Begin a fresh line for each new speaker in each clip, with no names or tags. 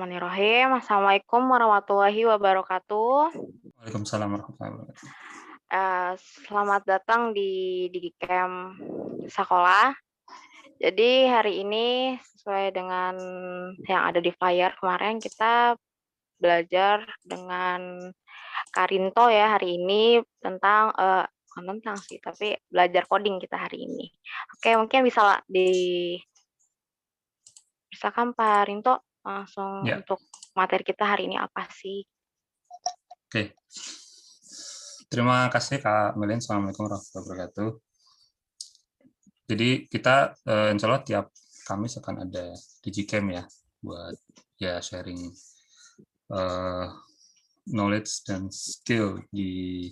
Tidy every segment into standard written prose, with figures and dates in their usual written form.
Bismillahirrahmanirrahim. Assalamualaikum warahmatullahi wabarakatuh.
Waalaikumsalam warahmatullahi wabarakatuh.
Selamat datang di DigiCamp Sekolah. Jadi hari ini sesuai dengan yang ada di flyer kemarin kita belajar dengan Karinto ya hari ini tentang bukan tentang sih, tapi belajar coding kita hari ini. Oke, mungkin silakan Pak Rinto langsung
Ya,
untuk materi kita hari ini apa sih?
oke. Terima kasih Kak Melin. Assalamualaikum warahmatullahi wabarakatuh. Jadi kita insya Allah tiap Kamis akan ada DigiCamp ya, buat ya sharing eh, knowledge dan skill di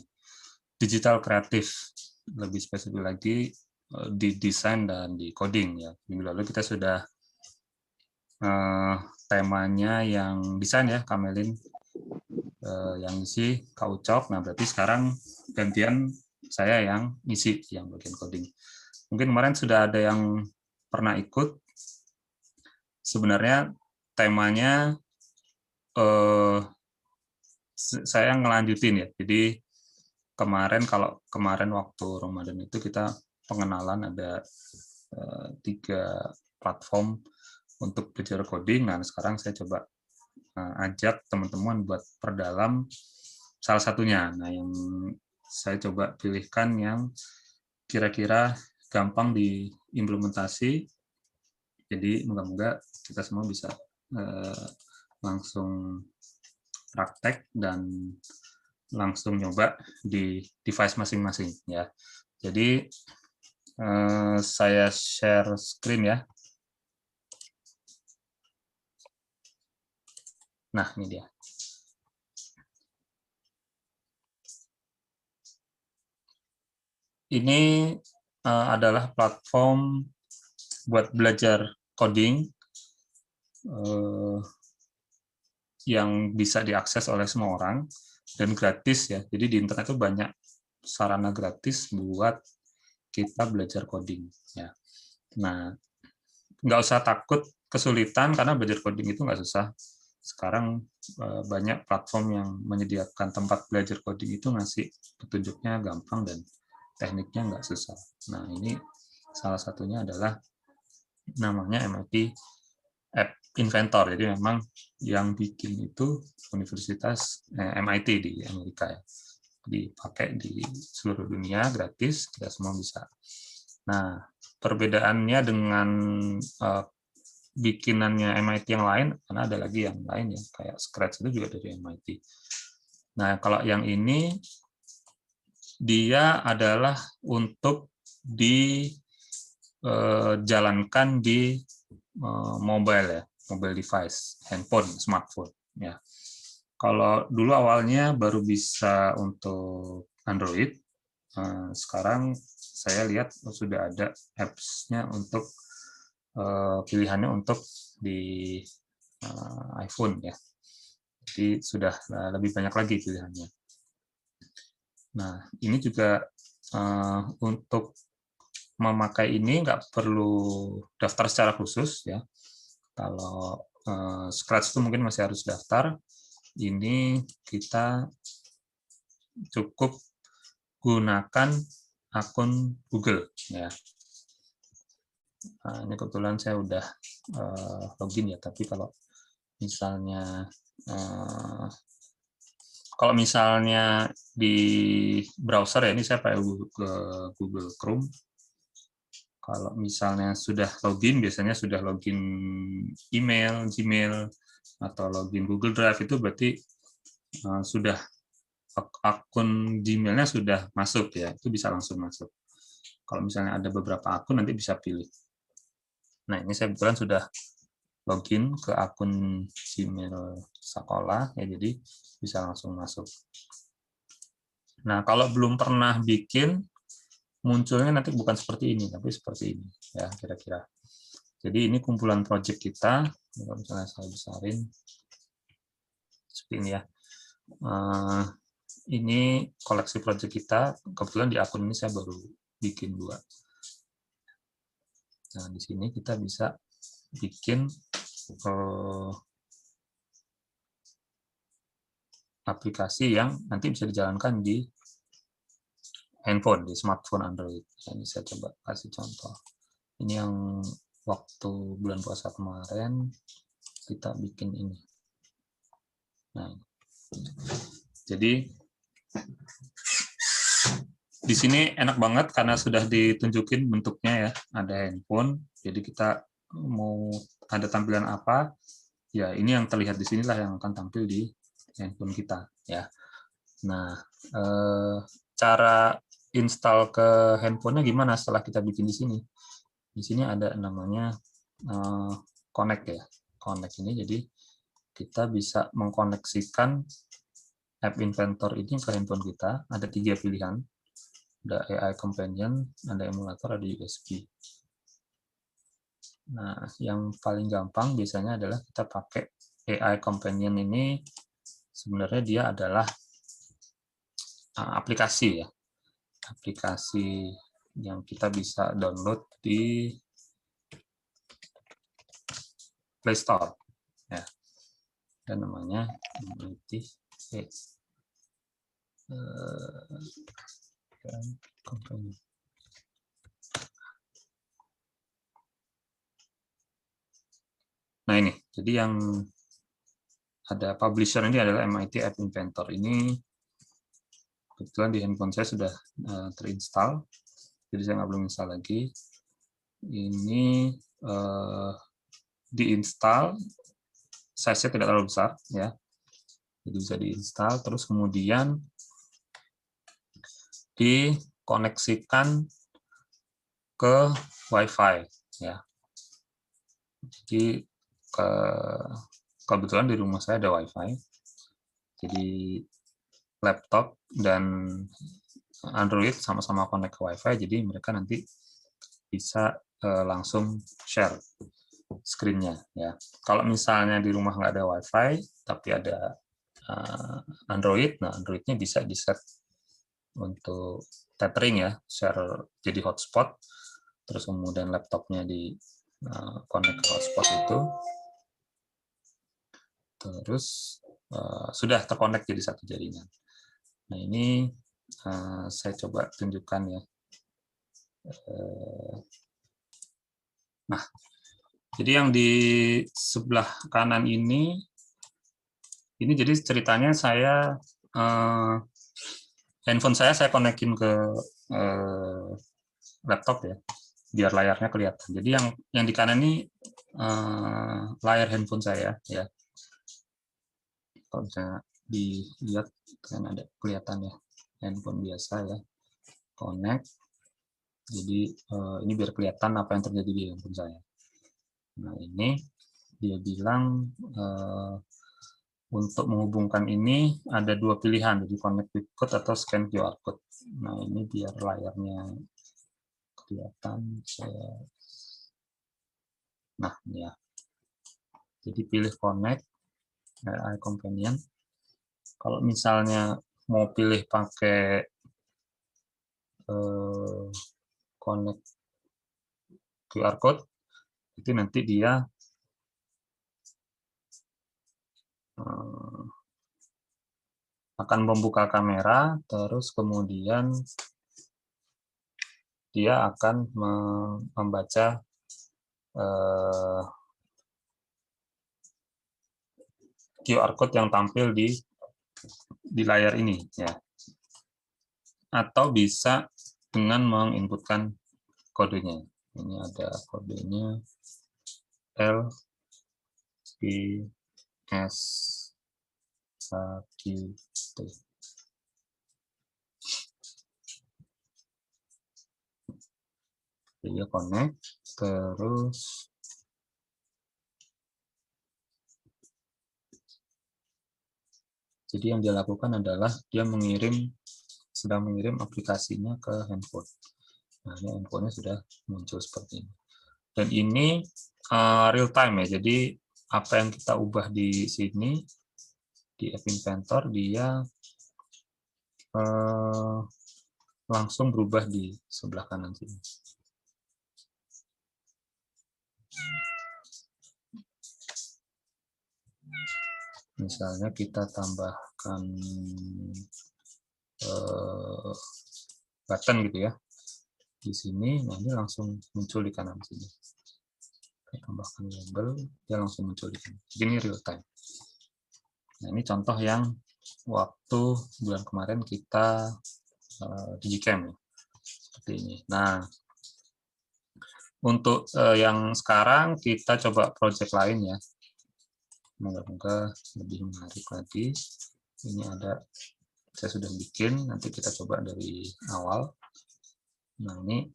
digital kreatif. Lebih spesifik lagi di desain dan di coding ya. Minggu lalu kita sudah temanya yang desain ya, Kak Melin. Yang ngisi Kak Ucok. Nah, berarti sekarang gantian saya yang ngisi yang bagian coding. Mungkin kemarin sudah ada yang pernah ikut. Sebenarnya temanya saya ngelanjutin ya. Jadi kalau kemarin waktu Ramadan itu kita pengenalan ada 3 platform untuk belajar coding. Nah, sekarang saya coba ajak teman-teman buat perdalam salah satunya. Nah, yang saya coba pilihkan yang kira-kira gampang diimplementasi. Jadi moga-moga kita semua bisa langsung praktek dan langsung nyoba di device masing-masing ya. Jadi saya share screen ya. Nah, ini dia. Ini adalah platform buat belajar coding yang bisa diakses oleh semua orang dan gratis ya. Jadi di internet itu banyak sarana gratis buat kita belajar coding ya. Nah, nggak usah takut kesulitan karena belajar coding itu nggak susah. Sekarang banyak platform yang menyediakan tempat belajar coding itu ngasih petunjuknya gampang dan tekniknya nggak susah. Nah, ini salah satunya adalah namanya MIT App Inventor. Jadi memang yang bikin itu Universitas MIT di Amerika ya. Dipakai di seluruh dunia gratis, kita semua bisa. Nah, perbedaannya dengan bikinannya MIT yang lain, karena ada lagi yang lain ya, kayak Scratch itu juga dari MIT. Nah, kalau yang ini dia adalah untuk dijalankan di mobile ya, mobile device, handphone, smartphone ya. Kalau dulu awalnya baru bisa untuk Android, sekarang saya lihat sudah ada apps-nya untuk pilihannya untuk di iPhone ya. Jadi sudah lebih banyak lagi pilihannya. Nah, ini juga untuk memakai ini nggak perlu daftar secara khusus ya. Kalau Scratch itu mungkin masih harus daftar. Ini kita cukup gunakan akun Google ya. Nah, ini kebetulan saya udah login ya, tapi misalnya kalau misalnya di browser ya, ini saya pakai Google Chrome. Kalau misalnya sudah login, biasanya sudah login email, Gmail, atau login Google Drive, itu berarti sudah akun Gmail-nya sudah masuk ya, itu bisa langsung masuk. Kalau misalnya ada beberapa akun, nanti bisa pilih. Nah, ini saya kebetulan sudah login ke akun Gmail sekolah, ya, jadi bisa langsung masuk. Nah, kalau belum pernah bikin, munculnya nanti bukan seperti ini, tapi seperti ini, ya kira-kira. Jadi ini kumpulan project kita, kalau misalnya saya besarin, seperti ini ya. Ini koleksi project kita, kebetulan di akun ini saya baru bikin 2. Nah, di sini kita bisa bikin aplikasi yang nanti bisa dijalankan di handphone, di smartphone Android. Ini saya coba kasih contoh. Ini yang waktu bulan puasa kemarin kita bikin ini. Nah, jadi di sini enak banget karena sudah ditunjukin bentuknya ya, ada handphone. Jadi kita mau ada tampilan apa, ya ini yang terlihat di sinilah yang akan tampil di handphone kita ya. Nah, cara install ke handphonenya gimana setelah kita bikin di sini? Di sini ada namanya connect ya. Connect ini jadi kita bisa mengkoneksikan App Inventor ini ke handphone kita. Ada 3 pilihan. Ada AI Companion, ada emulator, ada USB. Nah, yang paling gampang biasanya adalah kita pakai AI Companion ini. Sebenarnya dia adalah aplikasi ya. Aplikasi yang kita bisa download di Play Store ya. Dan namanya Companion. Nah ini, jadi yang ada publisher ini adalah MIT App Inventor. Ini kebetulan di handphone saya sudah terinstall, jadi saya nggak perlu install lagi. Ini diinstal, size-nya tidak terlalu besar ya, jadi bisa diinstal. Terus kemudian dikoneksikan ke WiFi ya. Jadi kebetulan di rumah saya ada WiFi, jadi laptop dan Android sama-sama connect ke WiFi, jadi mereka nanti bisa langsung share screen-nya ya. Kalau misalnya di rumah nggak ada WiFi tapi ada Android, nah Android-nya bisa di-set untuk tethering ya, share jadi hotspot, terus kemudian laptopnya di connect ke hotspot itu, terus sudah terkonek jadi satu jaringan. Nah ini saya coba tunjukkan ya. Nah, jadi yang di sebelah kanan ini jadi ceritanya saya handphone saya konekin ke laptop ya, biar layarnya kelihatan. Jadi yang di kanan ini layar handphone saya ya. Kalau misalnya dilihat kan ada kelihatan ya, handphone biasa ya, connect. Jadi ini biar kelihatan apa yang terjadi di handphone saya. Nah ini dia bilang untuk menghubungkan ini ada 2 pilihan, jadi connect with code atau scan QR code. Nah ini biar layarnya kelihatan. Nah ini ya. Jadi pilih connect, AI Companion. Kalau misalnya mau pilih pakai connect QR code, itu nanti dia akan membuka kamera, terus kemudian dia akan membaca QR code yang tampil di layar ini ya. Atau bisa dengan menginputkan kodenya. Ini ada kodenya L I S Q T. Dia connect, terus jadi yang dia lakukan adalah dia sedang mengirim aplikasinya ke handphone. Nah, ini handphonenya sudah muncul seperti ini. Dan ini real time ya, jadi apa yang kita ubah di sini, di App Inventor, dia langsung berubah di sebelah kanan sini. Misalnya kita tambahkan button gitu ya di sini, nah ini langsung muncul di kanan sini. Kita tambahkan label, dia langsung muncul di sini. Jadi ini real time. Nah ini contoh yang waktu bulan kemarin kita digicam ya, seperti ini. Nah untuk yang sekarang kita coba project lain ya. Moga-moga lebih menarik lagi. Ini ada, saya sudah bikin, nanti kita coba dari awal. Nah ini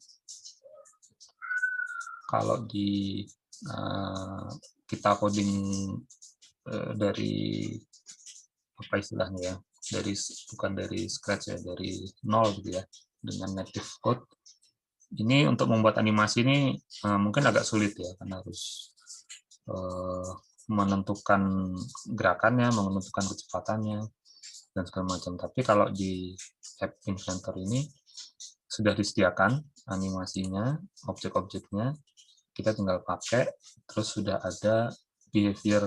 kalau di kita coding dari apa istilahnya ya, bukan dari scratch ya, dari nol gitu ya, dengan native code. Ini untuk membuat animasi ini mungkin agak sulit ya, karena harus menentukan gerakannya, menentukan kecepatannya, dan segala macam. Tapi kalau di App Inventor ini sudah disediakan animasinya, objek-objeknya, kita tinggal pakai, terus sudah ada behavior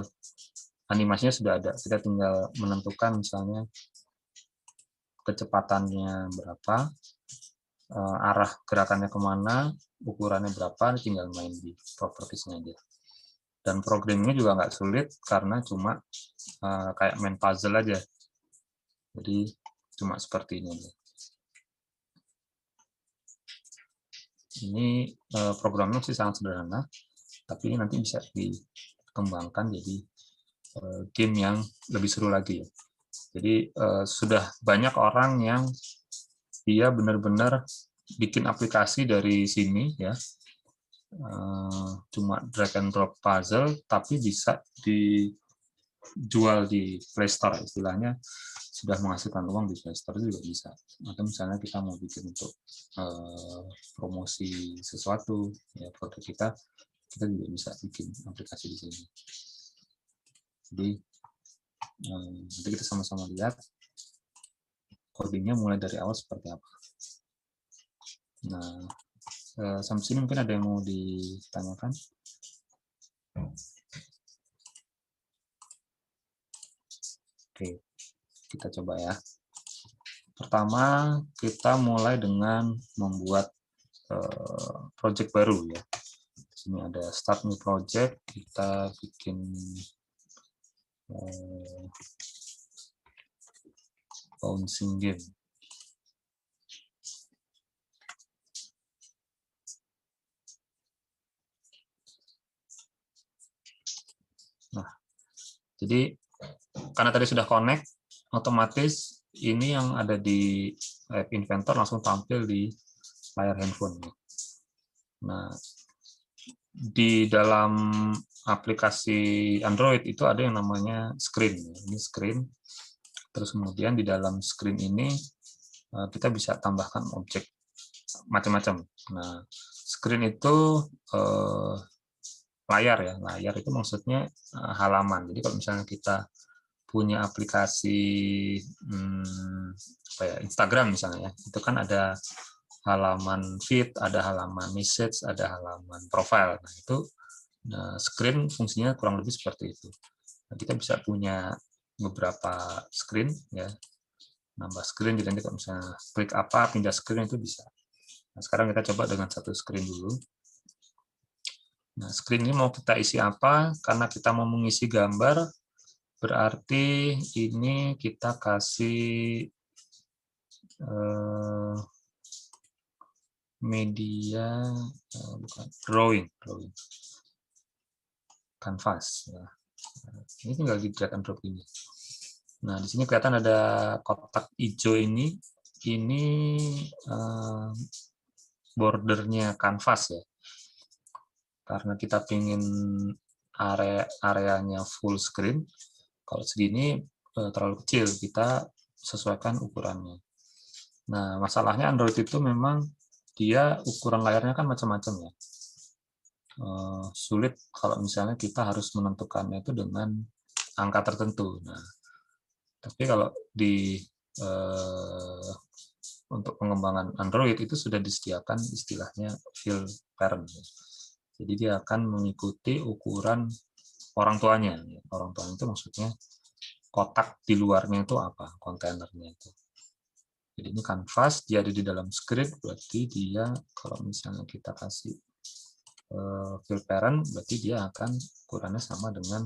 animasinya sudah ada. Kita tinggal menentukan misalnya kecepatannya berapa, arah gerakannya kemana, ukurannya berapa, tinggal main di propertiesnya aja. Dan programmingnya juga nggak sulit karena cuma kayak main puzzle aja. Jadi cuma seperti ini aja. Ini programnya sih sangat sederhana, tapi nanti bisa dikembangkan jadi game yang lebih seru lagi ya. Jadi sudah banyak orang yang dia benar-benar bikin aplikasi dari sini ya, cuma drag and drop puzzle, tapi bisa dijual di Play Store istilahnya, sudah menghasilkan uang di Play Store juga bisa. Atau misalnya kita mau bikin untuk promosi sesuatu ya, produk kita juga bisa bikin aplikasi di sini. Jadi nanti kita sama-sama lihat codingnya mulai dari awal seperti apa. Nah, sampai sini mungkin ada yang mau ditanyakan? Oke, kita coba ya. Pertama, kita mulai dengan membuat project baru ya. Di sini ada start new project, kita bikin bouncing game. Nah, jadi karena tadi sudah connect, otomatis ini yang ada di App Inventor langsung tampil di layar handphone. Nah, di dalam aplikasi Android itu ada yang namanya screen. Ini screen. Terus kemudian di dalam screen ini kita bisa tambahkan objek macam-macam. Nah, screen itu layar ya. Layar itu maksudnya halaman. Jadi kalau misalnya kita punya aplikasi apa ya, Instagram misalnya ya, itu kan ada halaman feed, ada halaman message, ada halaman profile. Nah, itu screen fungsinya kurang lebih seperti itu. Nah, kita bisa punya beberapa screen ya, nambah screen, jadi nanti kalau misalnya klik apa, pindah screen itu bisa. Nah, sekarang kita coba dengan satu screen dulu. Nah, screen ini mau kita isi apa? Karena kita mau mengisi gambar, berarti ini kita kasih media, bukan, drawing, canvas. Ya. Ini tinggal di drag and drop ini. Nah, di sini kelihatan ada kotak hijau ini bordernya kanvas ya. Karena kita ingin areanya full screen, kalau segini terlalu kecil, kita sesuaikan ukurannya. Nah, masalahnya Android itu memang dia ukuran layarnya kan macam-macam ya. Sulit kalau misalnya kita harus menentukannya itu dengan angka tertentu. Nah, tapi kalau untuk pengembangan Android itu sudah disediakan istilahnya fill parent. Jadi dia akan mengikuti ukuran orang tuanya. Orang tuanya itu maksudnya kotak di luarnya itu apa, kontainernya itu. Jadi ini canvas, dia ada di dalam script, berarti dia kalau misalnya kita kasih fill parent, berarti dia akan ukurannya sama dengan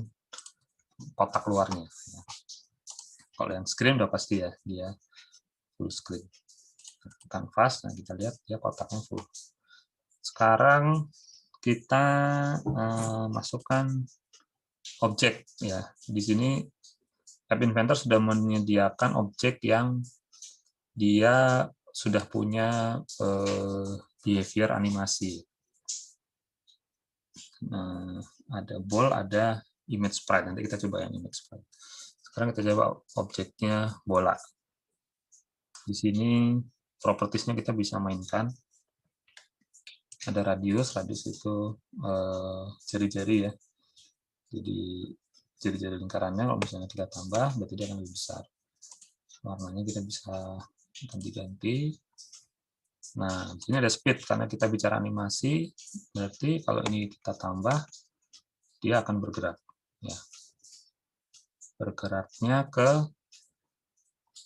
kotak luarnya. Kalau yang screen udah pasti ya, dia full screen. Canvas, nah kita lihat dia kotaknya full. Sekarang kita masukkan objek ya. Di sini App Inventor sudah menyediakan objek yang dia sudah punya behavior animasi. Nah, ada ball, ada image sprite. Nanti kita coba yang image sprite. Sekarang kita coba objeknya bola. Di sini propertiesnya kita bisa mainkan. Ada radius itu jari-jari ya. Jadi jari-jari lingkarannya kalau misalnya kita tambah, berarti dia akan lebih besar. Warnanya kita bisa ganti-ganti. Nah, di sini ada speed karena kita bicara animasi, berarti kalau ini kita tambah, dia akan bergerak. Ya. Bergeraknya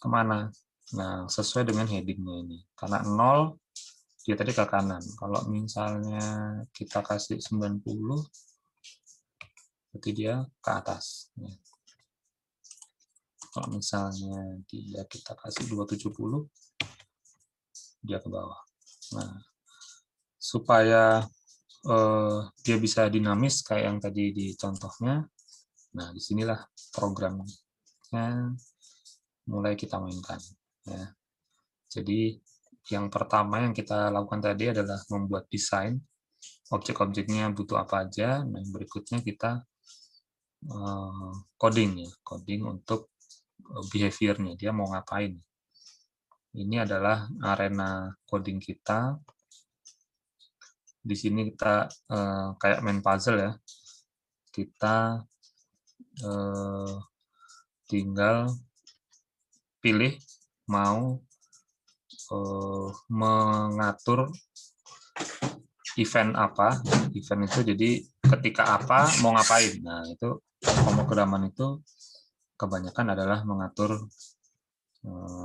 kemana? Nah, sesuai dengan headingnya ini. Karena 0, dia tadi ke kanan. Kalau misalnya kita kasih 90, berarti dia ke atas. Ya. Kalau misalnya kita kasih 270, dia ke bawah. Nah, supaya dia bisa dinamis kayak yang tadi di contohnya, nah disinilah programnya mulai kita mainkan. Ya. Jadi yang pertama yang kita lakukan tadi adalah membuat desain, objek-objeknya butuh apa aja. Nah, yang berikutnya kita coding ya, coding untuk behavior-nya, dia mau ngapain. Ini adalah arena coding kita. Di sini kita kayak main puzzle ya. Kita tinggal pilih mau mengatur event apa. Event itu jadi ketika apa mau ngapain. Nah, itu pemrograman itu kebanyakan adalah mengatur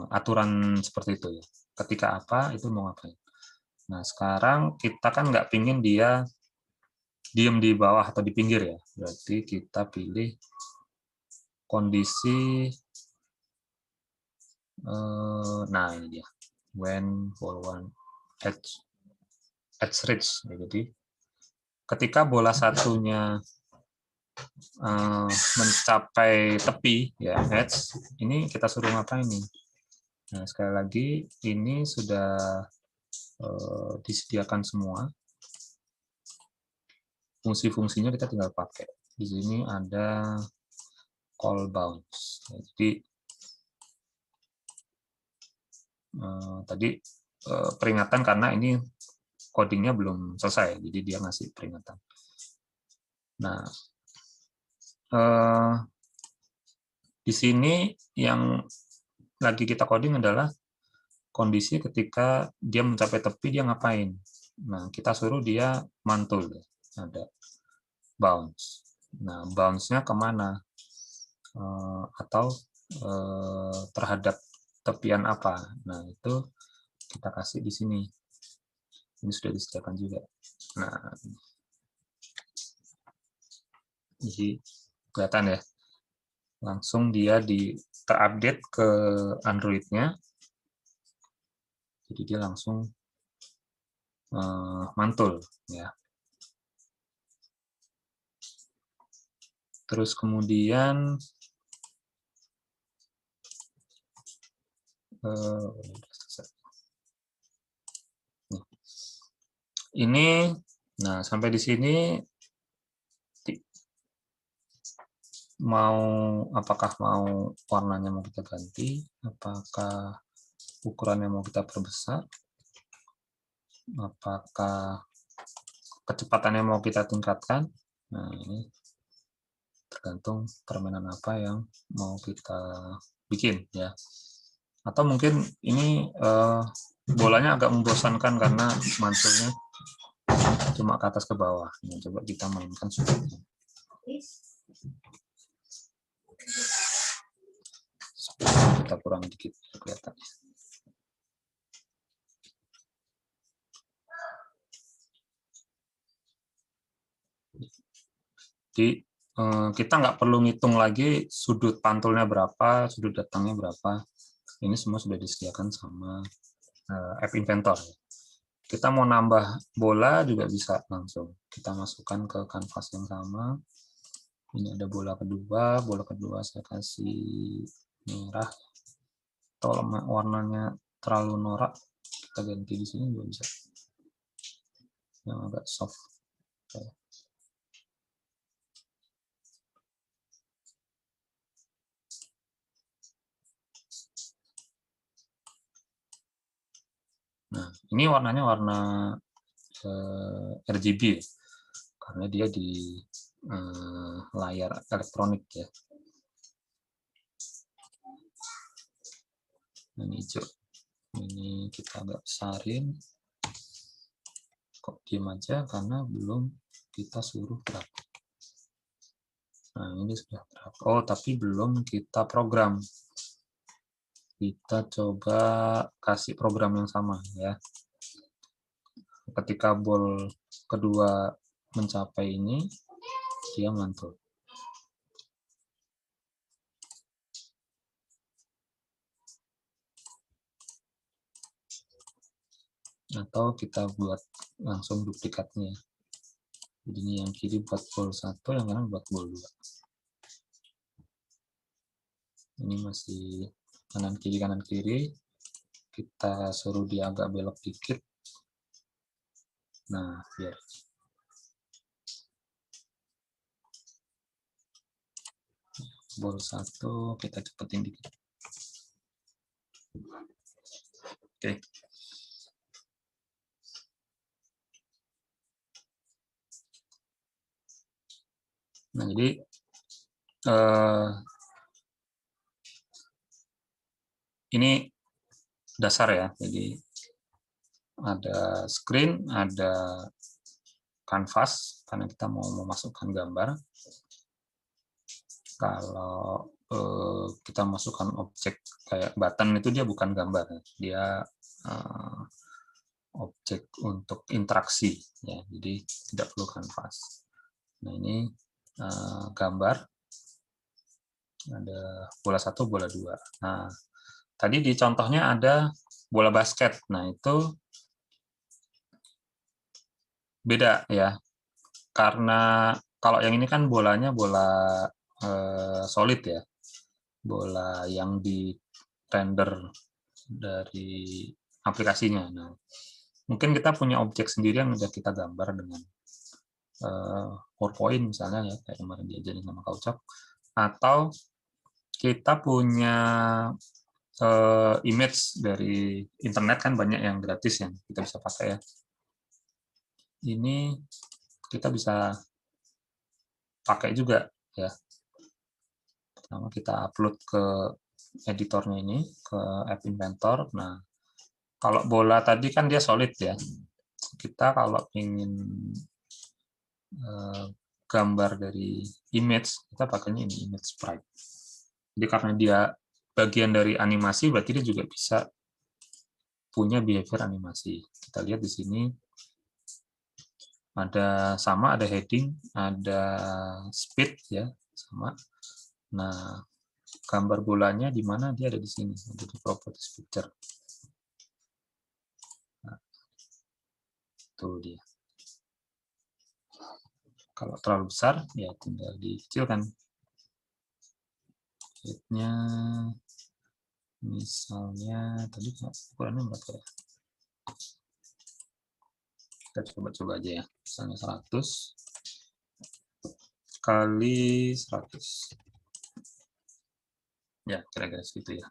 aturan seperti itu ya. Ketika apa itu mau ngapain. Nah, sekarang kita kan nggak pingin dia diem di bawah atau di pinggir ya. Berarti kita pilih kondisi, nah ini dia, when ball one edge reach. Jadi ketika bola satunya mencapai tepi ya edge, ini kita suruh ngapain nih. Nah, sekali lagi ini sudah disediakan semua. Fungsi-fungsinya kita tinggal pakai. Di sini ada call bounce. Jadi tadi peringatan karena ini codingnya belum selesai, jadi dia ngasih peringatan. Nah, di sini yang lagi kita coding adalah kondisi ketika dia mencapai tepi dia ngapain. Nah, kita suruh dia mantul, ada bounce. Nah, bounce-nya kemana? Atau terhadap tepian apa? Nah, itu kita kasih di sini. Ini sudah disediakan juga. Nah, jadi kelihatan ya, langsung dia terupdate ke Android-nya. Jadi dia langsung mantul ya. Terus kemudian ini, nah sampai di sini apakah mau warnanya mau kita ganti, apakah ukurannya mau kita perbesar, apakah kecepatannya mau kita tingkatkan. Nah, ini tergantung permainan apa yang mau kita bikin ya. Atau mungkin ini bolanya agak membosankan karena mantulnya cuma ke atas ke bawah. Nah, coba kita mainkan sudah. kita kurangi dikit biar kelihatan. Jadi kita nggak perlu ngitung lagi sudut pantulnya berapa, sudut datangnya berapa. Ini semua sudah disediakan sama App Inventor. Kita mau nambah bola juga bisa langsung. Kita masukkan ke kanvas yang sama. Ini ada bola kedua saya kasih merah. Atau warnanya terlalu norak, kita ganti di sini juga bisa. Yang agak soft. Nah, ini warnanya warna RGB karena dia di layar elektronik ya. Ini hijau. Ini kita agak besarin. Kok diam aja karena belum kita suruh gerak. Nah, ini sudah gerak. Oh, tapi belum kita program. Kita coba kasih program yang sama ya. Ketika bol kedua mencapai ini, dia mantul. Atau kita buat langsung duplikatnya. Jadi ini yang kiri buat bol 1, yang kanan buat bol 2. Ini masih kanan kiri. Kita suruh dia agak belok dikit. Nah, biar bol 1 kita cepetin dikit. Oke. Nah, jadi ini dasar ya. Jadi ada screen, ada kanvas karena kita mau memasukkan gambar. Kalau kita masukkan objek kayak button itu dia bukan gambar, dia objek untuk interaksi ya. Jadi tidak perlu kanvas. Nah, ini gambar. Ada bola 1, bola 2. Nah, tadi di contohnya ada bola basket. Nah, itu beda ya. Karena kalau yang ini kan bolanya bola solid ya. Bola yang di render dari aplikasinya. Nah, mungkin kita punya objek sendiri yang sudah kita gambar dengan PowerPoint misalnya ya, kayak kemarin diajarin sama Kak Ucap. Atau kita punya image dari internet kan banyak yang gratis yang kita bisa pakai ya. Ini kita bisa pakai juga ya. Pertama kita upload ke editornya ini, ke App Inventor. Nah, kalau bola tadi kan dia solid ya. Kita kalau ingin gambar dari image, kita pakainya ini image sprite. Jadi karena dia bagian dari animasi, berarti dia juga bisa punya behavior animasi. Kita lihat di sini ada heading, ada speed ya, sama. Nah, gambar bolanya di mana dia ada di sini, ada di properties picture. Nah, itu dia. Kalau terlalu besar, ya tinggal dikecilkan. Headnya, misalnya tadi ukurannya berapa ya? Kita coba aja ya, misalnya 100 kali 100. Ya, kira-kira segitu ya.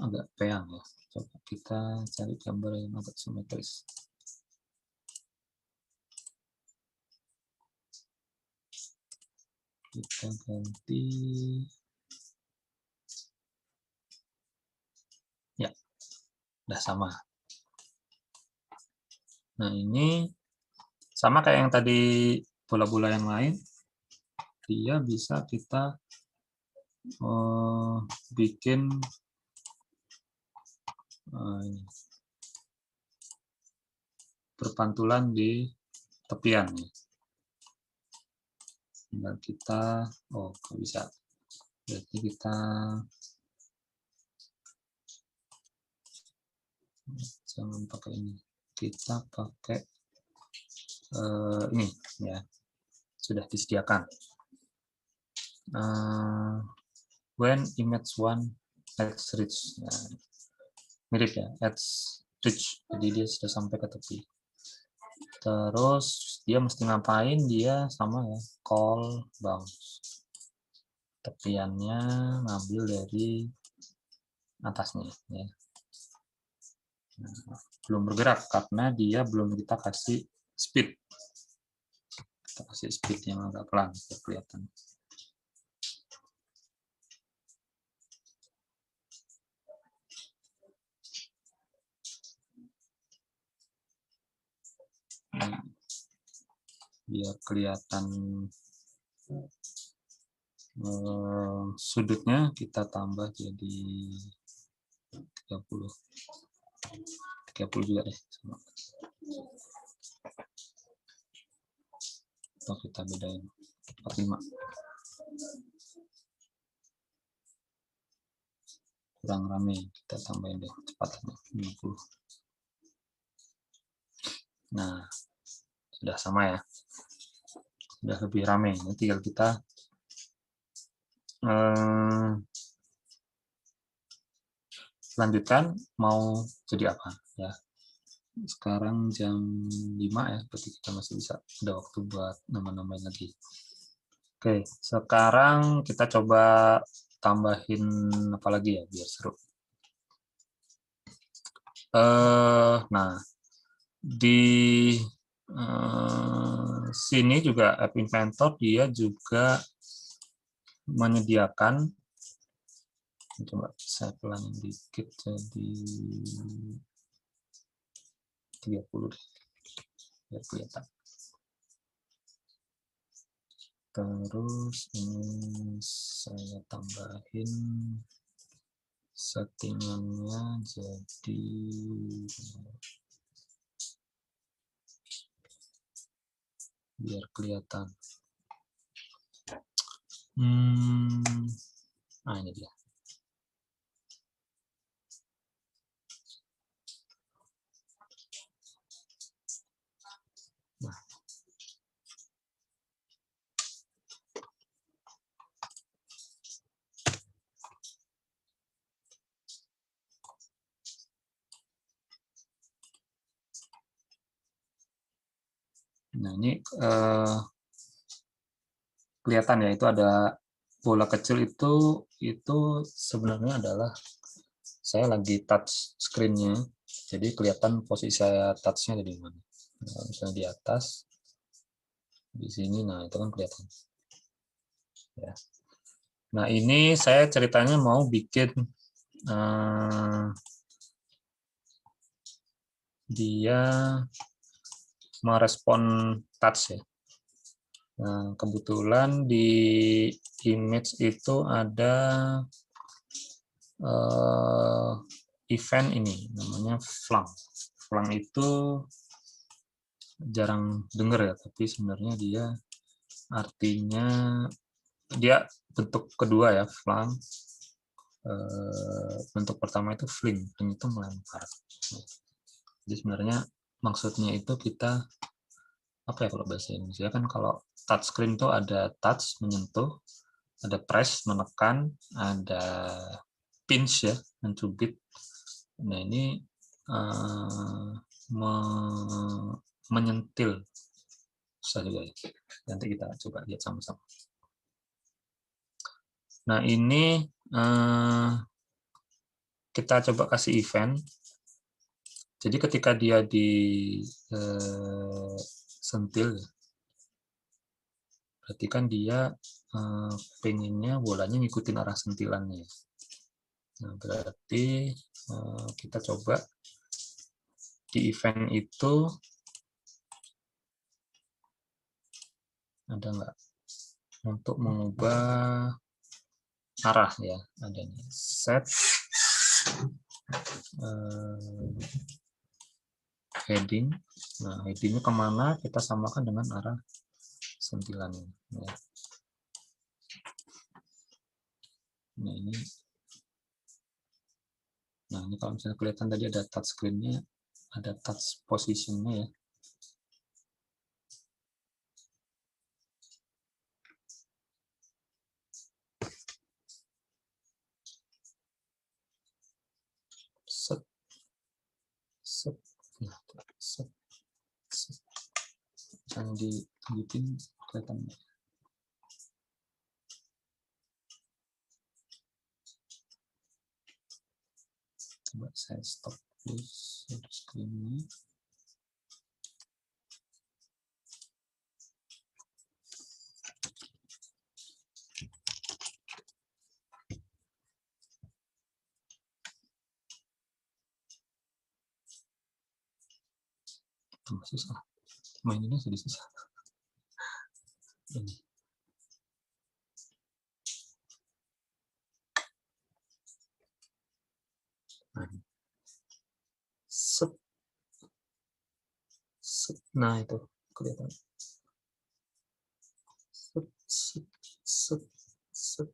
Agak peang ya. Coba kita cari gambar yang agak simetris. Kita ganti. Ya, udah sama. Nah, ini sama kayak yang tadi bola-bola yang lain. Dia bisa kita bikin berpantulan di tepian. Tinggal kita, nggak bisa. Berarti kita jangan pakai ini. Kita pakai ini ya, sudah disediakan. When image one edge reach, nah, mirip ya, edge reach, jadi dia sudah sampai ke tepi. Terus dia mesti ngapain? Dia sama ya, call bounce. Tepiannya ngambil dari atasnya ya. Nah, belum bergerak karena dia belum kita kasih speed. Kita kasih speed yang agak pelan biar kelihatan. Biar kelihatan sudutnya kita tambah jadi 30 juga deh sama. Atau kita bedain 45. Kurang rame, kita tambahin deh kecepatannya 50. Nah, sudah sama ya, sudah lebih rame. Ini tinggal kita lanjutkan mau jadi apa ya. Sekarang jam 5 ya, berarti kita masih bisa, ada waktu buat nambah-nambahin lagi. Oke, sekarang kita coba tambahin apa lagi ya biar seru. Nah, di sini juga App Inventor dia juga menyediakan, coba saya pelangin dikit jadi 30 biar kelihatan. Terus ini saya tambahin settingannya jadi biar kelihatan. Ini dia. Nah, ini kelihatan ya, itu ada bola kecil itu sebenarnya adalah saya lagi touch screen-nya, jadi kelihatan posisi saya touch-nya ada di mana. Nah, misalnya di atas, di sini, nah itu kan kelihatan. Ya. Nah ini saya ceritanya mau bikin dia merespon touch ya. Nah, kebetulan di image itu ada event ini namanya Flang. Flang itu jarang dengar ya, tapi sebenarnya dia artinya dia bentuk kedua ya, Flang. Bentuk pertama itu fling, fling itu melempar. Jadi sebenarnya maksudnya itu kita apa ya kalau bahasa Indonesia kan, kalau touch screen itu ada touch menyentuh, ada press menekan, ada pinch ya mencubit. Nah ini menyentil susah juga ya. Nanti kita coba lihat sama-sama. Nah ini kita coba kasih event. Jadi ketika dia disentil, berarti kan dia pengennya bolanya ngikutin arah sentilannya. Nah, berarti kita coba di event itu ada nggak untuk mengubah arah ya, ada nih set heading. Nah, headingnya kemana kita samakan dengan arah sentilannya. Ya. Nah ini, kalau misalnya kelihatan tadi ada touch screen-nya, ada touch position-nya ya. Set, set, nah, set, set. Misalnya ditunjukin kelihatan. Coba saya stop dulu screen-nya. Susah. Mainnya sudah susah. Ini. Set. Set. Nah, itu kelihatan. Set, set, set, set.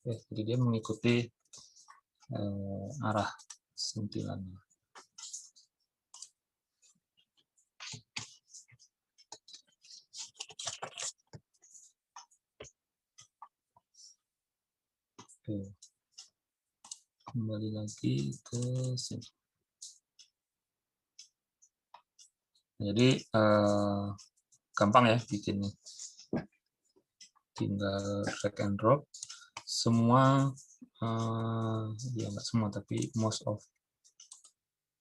Ya, jadi dia mengikuti arah sentilannya. Oke. Kembali lagi ke sini. Jadi gampang ya bikinnya. Tinggal drag and drop. Semua, ya nggak semua, tapi most of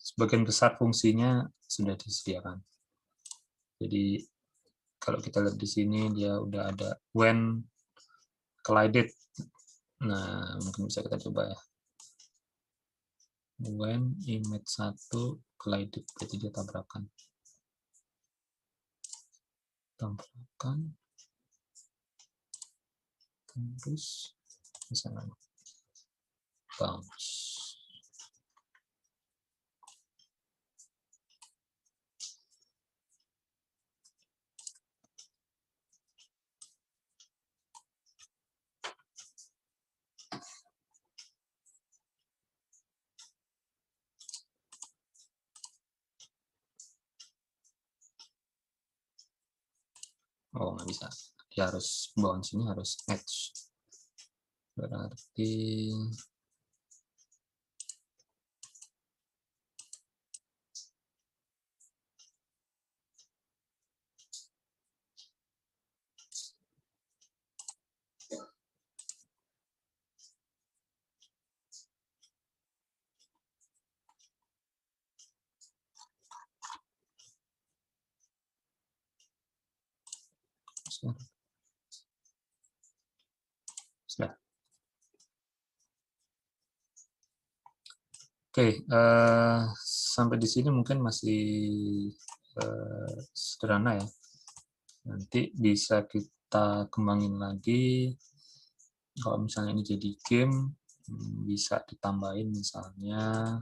sebagian besar fungsinya sudah disediakan. Jadi kalau kita lihat di sini dia udah ada when collided. Nah, mungkin bisa kita coba ya. When image 1 collided, berarti dia tabrakan. Terus misalnya bounce. Oh, nggak bisa. Dia harus bounce, ini harus edge. Berarti sudah. Oke, sampai di sini mungkin masih sederhana ya. Nanti bisa kita kembangin lagi. Kalau misalnya ini jadi game, bisa ditambahin misalnya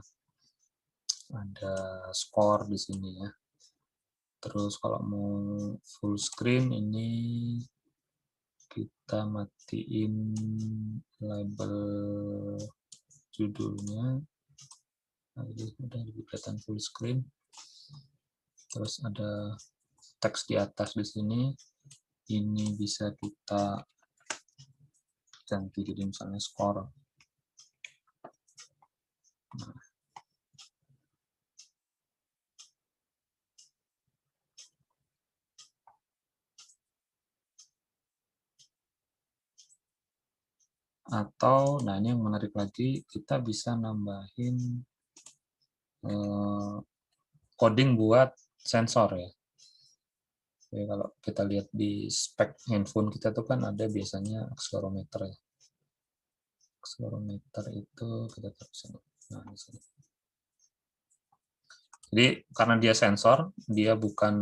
ada skor di sini ya. Terus kalau mau full screen ini kita matiin label judulnya. Nah, jadi udah kelihatan full screen. Terus ada teks di atas di sini. Ini bisa kita ganti jadi misalnya skor. Nah. Atau, nah ini yang menarik lagi, kita bisa nambahin coding buat sensor ya. Jadi kalau kita lihat di spek handphone kita tuh kan ada biasanya akselerometer ya. Akselerometer itu kita taruh sini. Nah, di sini. Jadi karena dia sensor, dia bukan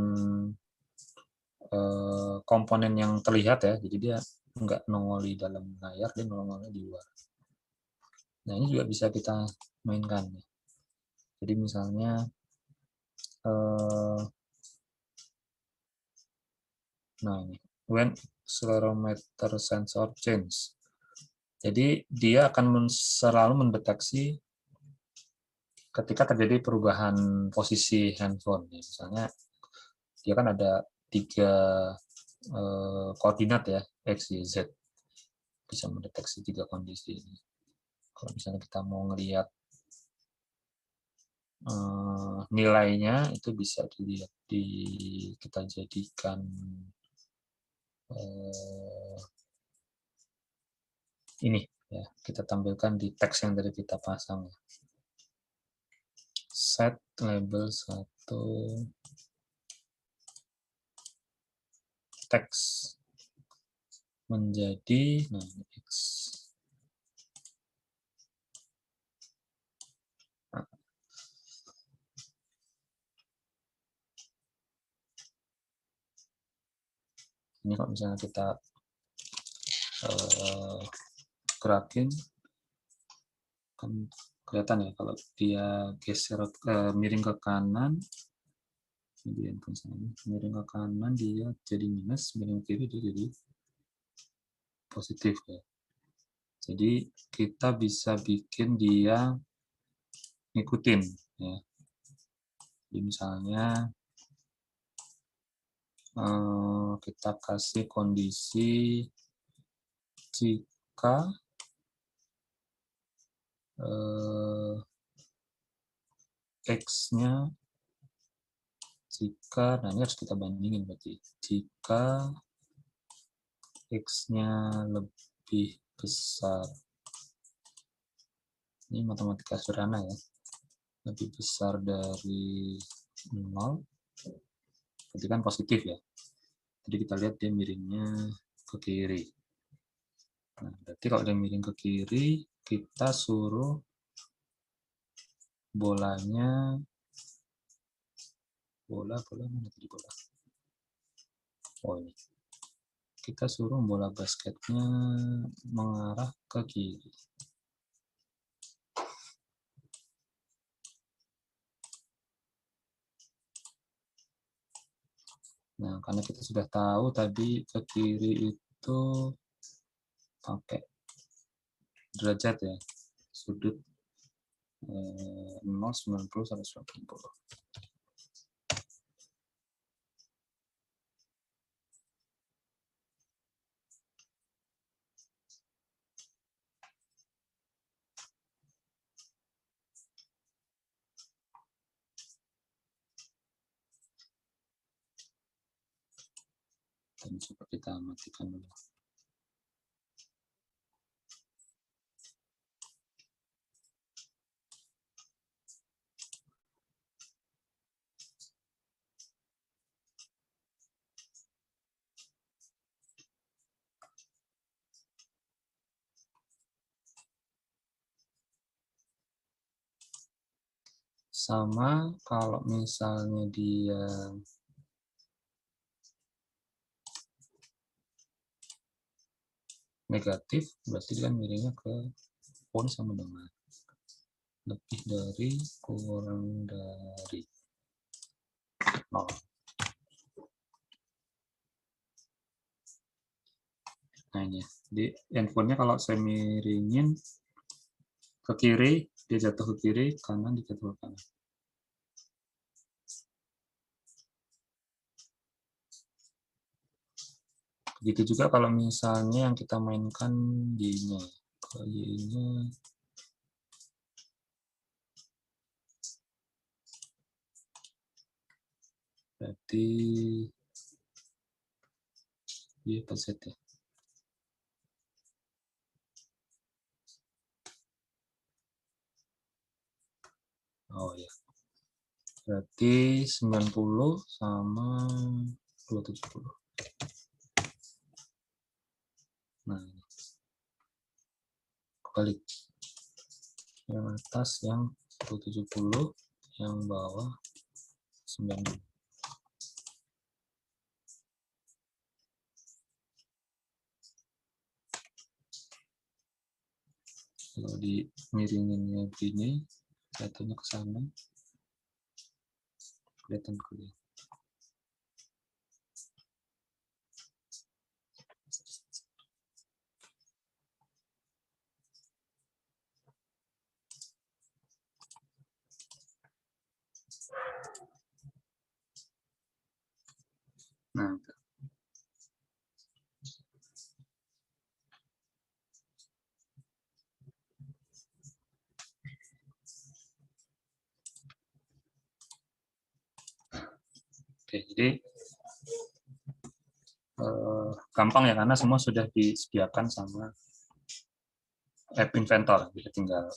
komponen yang terlihat ya. Jadi dia nggak nongol di dalam layar, dia nongolnya di luar. Nah, ini juga bisa kita mainkan. Jadi misalnya nah ini when accelerometer sensor change. Jadi dia akan selalu mendeteksi ketika terjadi perubahan posisi handphone. Misalnya dia kan ada 3 koordinat ya, X, Y, Z. Bisa mendeteksi 3 kondisi ini. Kalau misalnya kita mau ngelihat nilainya, itu bisa dilihat kita jadikan ini ya, kita tampilkan di teks yang tadi kita pasang. Set label 1 teks menjadi X. Nah, ini kalau misalnya kita gerakin, kan kelihatan ya kalau dia geser miring ke kanan, miring ke kanan dia jadi minus, miring ke kiri dia jadi positif ya. Jadi kita bisa bikin dia ngikutin ya. Jadi misalnya kita kasih kondisi jika X-nya nah ini harus kita bandingin berarti jika X-nya lebih besar, ini matematika sederhana ya, lebih besar dari 0, berarti kan positif ya. Jadi kita lihat dia miringnya ke kiri. Nah, berarti kalau dia miring ke kiri, kita suruh bolanya, bola mana tadi bola? Oh ini. Kita suruh bola basketnya mengarah ke kiri. Nah, karena kita sudah tahu tadi ke kiri itu pakai derajat ya, sudut 0, 90 sampai 180. Dan coba kita matikan dulu. Sama kalau misalnya dia negatif, berarti dia miringnya ke pon sama dengan lebih dari kurang dari 0. Nah ini, di handphonenya kalau saya miringin ke kiri, dia jatuh ke kiri, kanan dia jatuh ke kanan. Begitu juga kalau misalnya yang kita mainkan Y-nya. Kalau Y-nya berarti Y apa Z ya? Oh ya. Berarti 90 sama 270. Nah, kebalik. Yang atas yang 270, yang bawah 90. Kalau dimiringinnya begini, kelihatannya ke sana, kelihatan kuliah. Nah, oke, jadi gampang ya karena semua sudah disediakan sama App Inventor. Jadi tinggal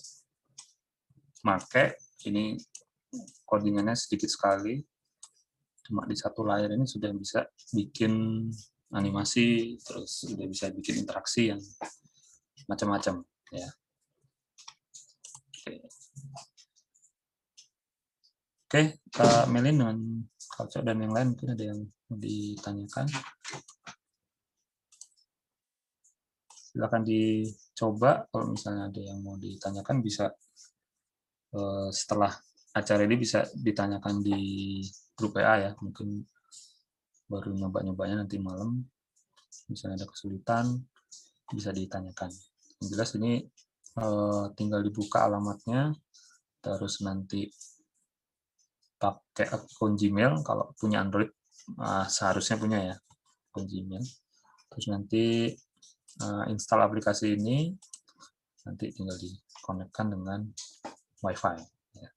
pakai, ini codingannya sedikit sekali, cuma di satu layar ini sudah bisa bikin animasi, terus sudah bisa bikin interaksi yang macam-macam ya. Oke, Kak Melin dengan Kak Cok dan yang lain mungkin ada yang mau ditanyakan. Silakan dicoba, kalau misalnya ada yang mau ditanyakan bisa setelah acara ini bisa ditanyakan di grup WA ya, mungkin baru nyoba-nyobanya nanti malam, misalnya ada kesulitan bisa ditanyakan. Yang jelas ini tinggal dibuka alamatnya, terus nanti pakai akun Gmail, kalau punya Android seharusnya punya ya akun Gmail, terus nanti install aplikasi ini, nanti tinggal dikonekkan dengan WiFi. Ya.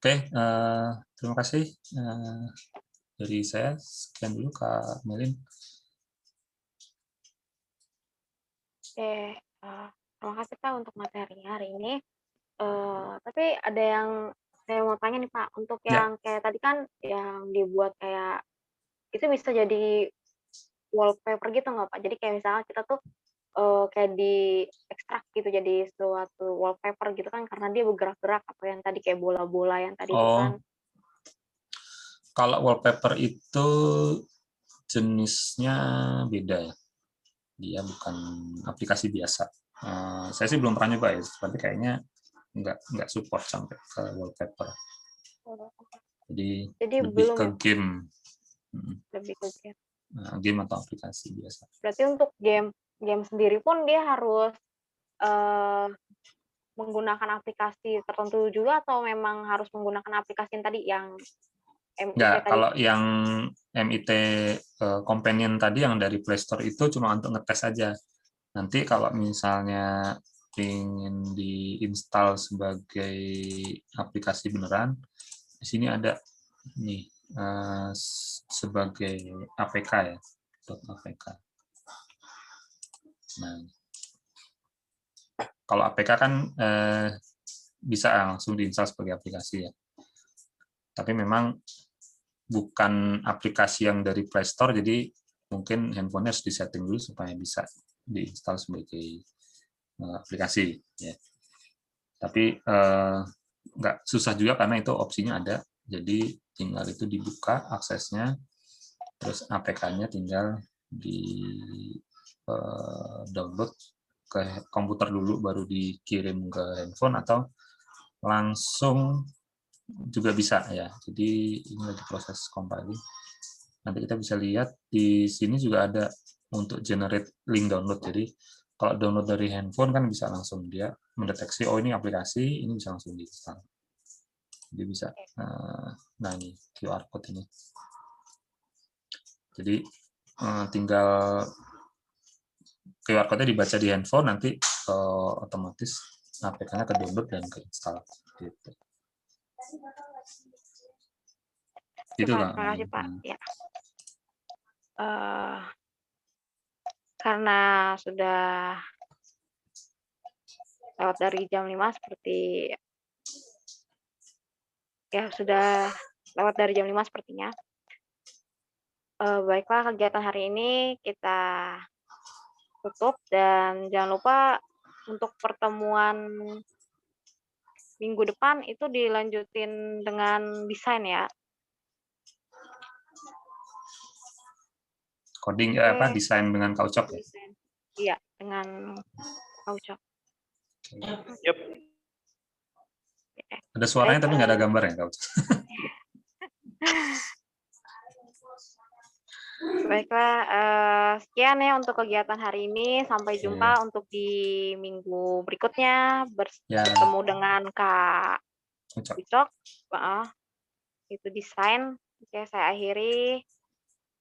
Oke, terima kasih dari saya. Sekian dulu Kak Melin.
Oke, terima kasih Pak untuk materinya hari ini. Tapi ada yang saya mau tanya nih Pak, untuk
Ya,
yang kayak tadi kan yang dibuat kayak itu bisa jadi wallpaper gitu nggak Pak? Jadi kayak misalnya kita tuh kayak di ekstrak gitu jadi suatu wallpaper gitu kan karena dia bergerak-gerak, apa yang tadi kayak bola-bola yang tadi itu kan.
oh, kalau wallpaper itu jenisnya beda ya. Dia bukan aplikasi biasa. Saya sih belum pernah nyoba ya, tapi kayaknya nggak support sampai ke wallpaper. Jadi
Jadi
lebih
belum
ke
ya Pak,
game,
lebih ke game.
game atau aplikasi biasa.
Berarti untuk game game sendiri pun dia harus eh, menggunakan aplikasi tertentu juga atau memang harus menggunakan aplikasi yang tadi yang MIT
Nggak,
tadi
kalau
Pak?
yang MIT Companion tadi yang dari Play Store itu cuma untuk ngetes aja. Nanti kalau misalnya ingin diinstal sebagai aplikasi beneran, di sini ada nih sebagai APK ya, .apk. Nah, kalau APK kan bisa langsung diinstal sebagai aplikasi ya. Tapi memang bukan aplikasi yang dari Play Store, jadi mungkin handphonenya harus disetting dulu supaya bisa diinstal sebagai aplikasi. Ya. Tapi nggak susah juga karena itu opsinya ada. Jadi tinggal itu dibuka aksesnya, terus APK-nya tinggal di download ke komputer dulu, baru dikirim ke handphone atau langsung juga bisa ya. Jadi ini lagi proses compiling. Nanti kita bisa lihat di sini juga ada untuk generate link download. Jadi kalau download dari handphone kan bisa langsung dia mendeteksi, oh ini aplikasi, ini bisa langsung diinstal. Jadi bisa, nah ini QR code ini. Jadi tinggal QR code-nya dibaca di handphone, nanti otomatis aplikasinya ke download dan ke install. Gitu. Gitu
Pak,
Kak.
terima kasih Pak. Ya. Karena sudah lewat dari jam 5 seperti ya sudah lewat dari jam 5 sepertinya. Baiklah, kegiatan hari ini kita tutup dan jangan lupa untuk pertemuan minggu depan itu dilanjutin dengan desain ya.
coding
Oke.
desain dengan Kaucok ya.
Desain. Iya, dengan Kaucok.
Yep.
Ada suaranya tapi nggak ada gambarnya Kaucok.
Baiklah, sekian ya untuk kegiatan hari ini. Sampai jumpa untuk di minggu berikutnya bertemu dengan Kak Kaucok. Itu desain. Oke, saya akhiri.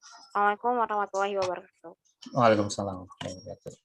Assalamualaikum warahmatullahi wabarakatuh.
Waalaikumsalam warahmatullahi wabarakatuh.